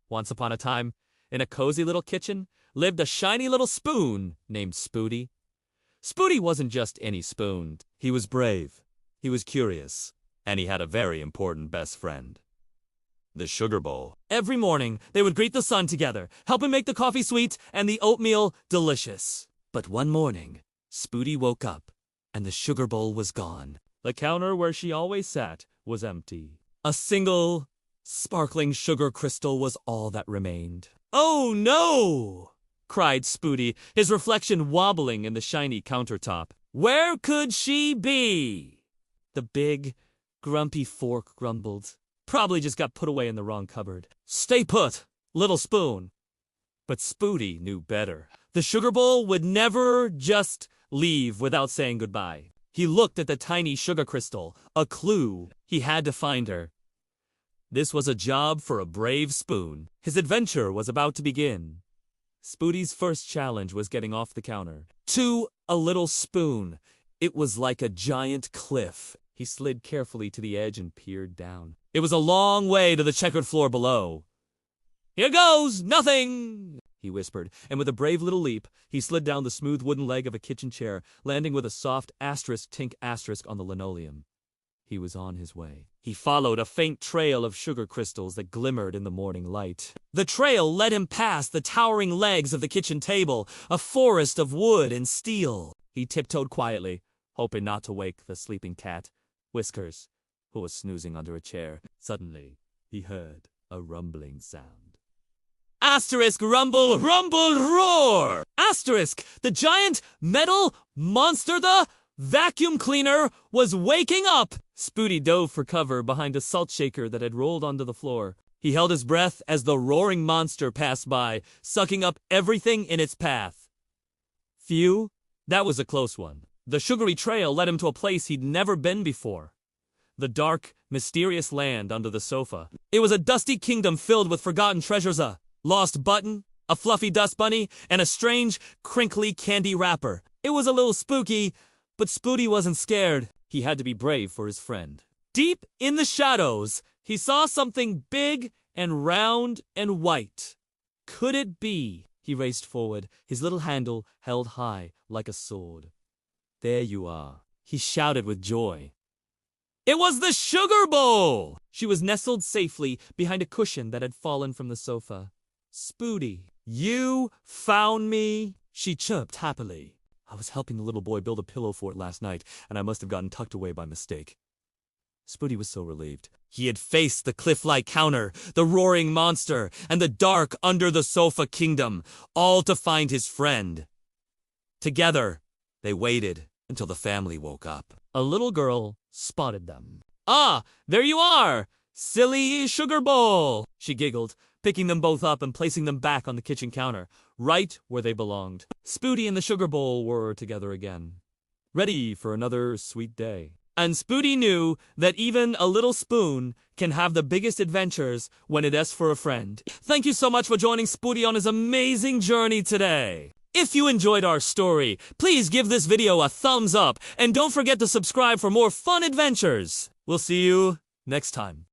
Once upon a time, in a cozy little kitchen, lived a shiny little spoon named Spooty. Spooty wasn't just any spoon. He was brave, he was curious, and he had a very important best friend. The Sugar Bowl. Every morning, they would greet the sun together, helping make the coffee sweet and the oatmeal delicious. But one morning, Spooty woke up, and the Sugar Bowl was gone. The counter where she always sat was empty. A single, sparkling sugar crystal was all that remained. "Oh no!" cried Spooty, his reflection wobbling in the shiny countertop. "Where could she be?" The big, grumpy fork grumbled. "Probably just got put away in the wrong cupboard. Stay put, little spoon." But Spooty knew better. The Sugar Bowl would never just leave without saying goodbye. He looked at the tiny sugar crystal, a clue. He had to find her. This was a job for a brave spoon. His adventure was about to begin. Spooty's first challenge was getting off the counter. To a little spoon. It was like a giant cliff. He slid carefully to the edge and peered down. It was a long way to the checkered floor below. "Here goes nothing," he whispered, and with a brave little leap, he slid down the smooth wooden leg of a kitchen chair, landing with a soft *tink* on the linoleum. He was on his way. He followed a faint trail of sugar crystals that glimmered in the morning light. The trail led him past the towering legs of the kitchen table, a forest of wood and steel. He tiptoed quietly, hoping not to wake the sleeping cat, Whiskers, who was snoozing under a chair. Suddenly, he heard a rumbling sound. Asterisk rumble, rumble, roar! Asterisk, the giant metal monster, the vacuum cleaner, was waking up! Spooty dove for cover behind a salt shaker that had rolled onto the floor. He held his breath as the roaring monster passed by, sucking up everything in its path. Phew, that was a close one. The sugary trail led him to a place he'd never been before. The dark, mysterious land under the sofa. It was a dusty kingdom filled with forgotten treasures, a lost button, a fluffy dust bunny, and a strange, crinkly candy wrapper. It was a little spooky, but Spooty wasn't scared. He had to be brave for his friend. Deep in the shadows, he saw something big and round and white. Could it be? He raced forward, his little handle held high like a sword. "There you are," he shouted with joy. It was the Sugar Bowl! She was nestled safely behind a cushion that had fallen from the sofa. "Spooty, you found me?" she chirped happily. "I was helping the little boy build a pillow fort last night, and I must have gotten tucked away by mistake." Spooty was so relieved. He had faced the cliff-like counter, the roaring monster, and the dark under-the-sofa kingdom, all to find his friend. Together, they waited until the family woke up. A little girl spotted them. "Ah, there you are! Silly Sugar Bowl!" she giggled, picking them both up and placing them back on the kitchen counter, right where they belonged. Spooty and the Sugar Bowl were together again, ready for another sweet day. And Spooty knew that even a little spoon can have the biggest adventures when it asks for a friend. Thank you so much for joining Spooty on his amazing journey today. If you enjoyed our story, please give this video a thumbs up and don't forget to subscribe for more fun adventures. We'll see you next time.